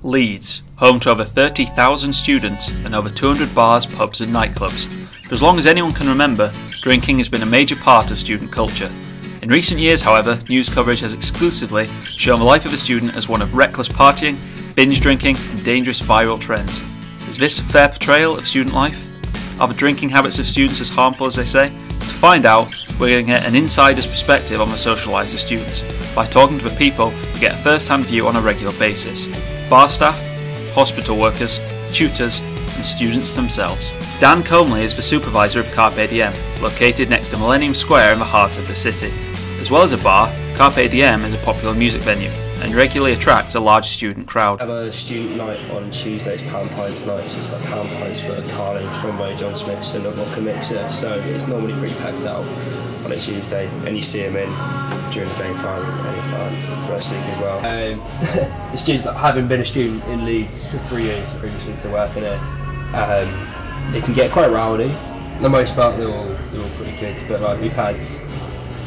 Leeds, home to over 30,000 students and over 200 bars, pubs and nightclubs. For as long as anyone can remember, drinking has been a major part of student culture. In recent years, however, news coverage has exclusively shown the life of a student as one of reckless partying, binge drinking and dangerous viral trends. Is this a fair portrayal of student life? Are the drinking habits of students as harmful as they say? To find out, we're going to get an insider's perspective on the social lives of students by talking to the people who get a first-hand view on a regular basis: bar staff, hospital workers, tutors and students themselves. Dan Comley is the supervisor of Carpe Diem, located next to Millennium Square in the heart of the city. As well as a bar, Carpe Diem is a popular music venue and regularly attracts a large student crowd. We have a student night on Tuesday, it's pound pints night, so it's like pound pints for Carlin, Trimway, John Smith's and a vodka mixer, so it's normally pretty packed out on a Tuesday, and you see them in during the daytime, anytime, first week as well. The students, having been a student in Leeds for 3 years previously to working here, it can get quite rowdy. For the most part they're all pretty good, but like we've had,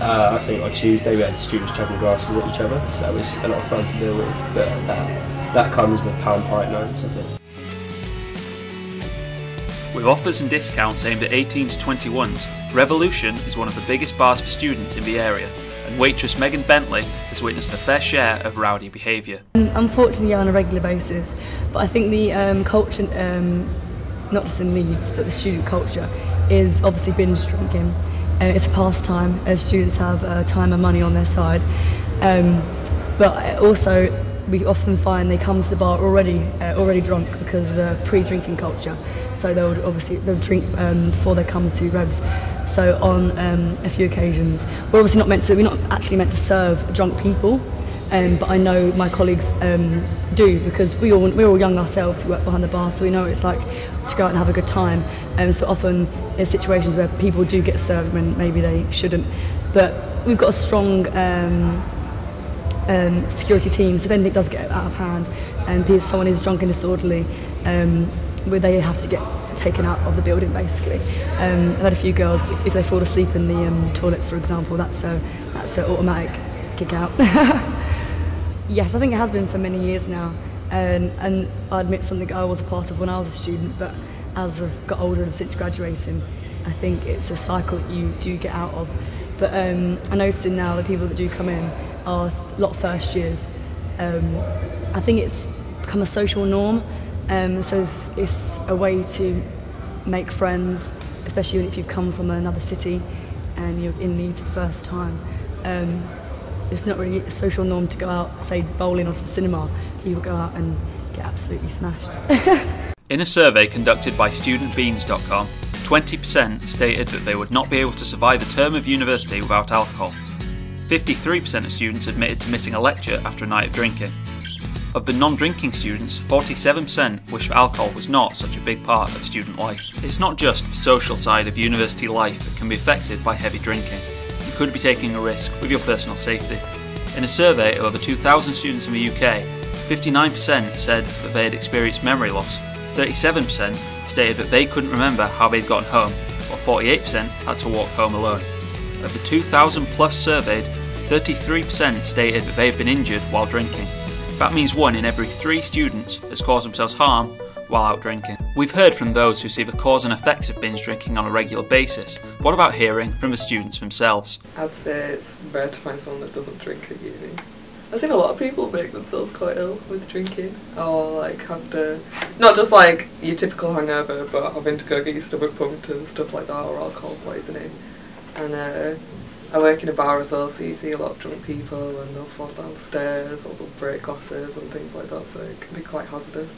I think on Tuesday we had students chucking glasses at each other, so that was a lot of fun to deal with, but that comes with pound pint nights, I think. With offers and discounts aimed at 18 to 21s, Revolution is one of the biggest bars for students in the area, and waitress Megan Bentley has witnessed a fair share of rowdy behaviour. Unfortunately, on a regular basis, but I think the culture, not just in Leeds, but the student culture, is obviously binge drinking. It's a pastime, as students have time and money on their side, but also we often find they come to the bar already drunk because of the pre-drinking culture. So they'll drink before they come to revs. So on a few occasions, we're not actually meant to serve drunk people, but I know my colleagues do, because we're all young ourselves who work behind the bar, so we know what it's like to go out and have a good time. So often there's situations where people do get served when maybe they shouldn't, but we've got a strong security team, so if anything does get out of hand and someone is drunk and disorderly, where they have to get taken out of the building basically. I've had a few girls, if they fall asleep in the toilets for example, that's an automatic kick out. Yes, I think it has been for many years now, and I admit something I was a part of when I was a student, but as I've got older and since graduating, I think it's a cycle that you do get out of. But I'm noticing now the people that do come in are a lot of first years. I think it's become a social norm. So it's a way to make friends, especially if you've come from another city and you're in Leeds for the first time. It's not really a social norm to go out, say, bowling or to the cinema. People go out and get absolutely smashed. In a survey conducted by studentbeans.com, 20% stated that they would not be able to survive a term of university without alcohol. 53% of students admitted to missing a lecture after a night of drinking. Of the non-drinking students, 47% wish alcohol was not such a big part of student life. It's not just the social side of university life that can be affected by heavy drinking. You could be taking a risk with your personal safety. In a survey of over 2,000 students in the UK, 59% said that they had experienced memory loss, 37% stated that they couldn't remember how they'd gotten home, while 48% had to walk home alone. Of the 2,000 plus surveyed, 33% stated that they had been injured while drinking. That means 1 in every 3 students has caused themselves harm while out drinking. We've heard from those who see the cause and effects of binge drinking on a regular basis. What about hearing from the students themselves? I'd say it's rare to find someone that doesn't drink at uni. I've seen a lot of people make themselves quite ill with drinking, or like have to, not just like your typical hangover, but having to go get your stomach pumped and stuff like that, or alcohol poisoning. And I work in a bar as well, so you see a lot of drunk people and they'll fall downstairs or they'll break glasses and things like that, so it can be quite hazardous.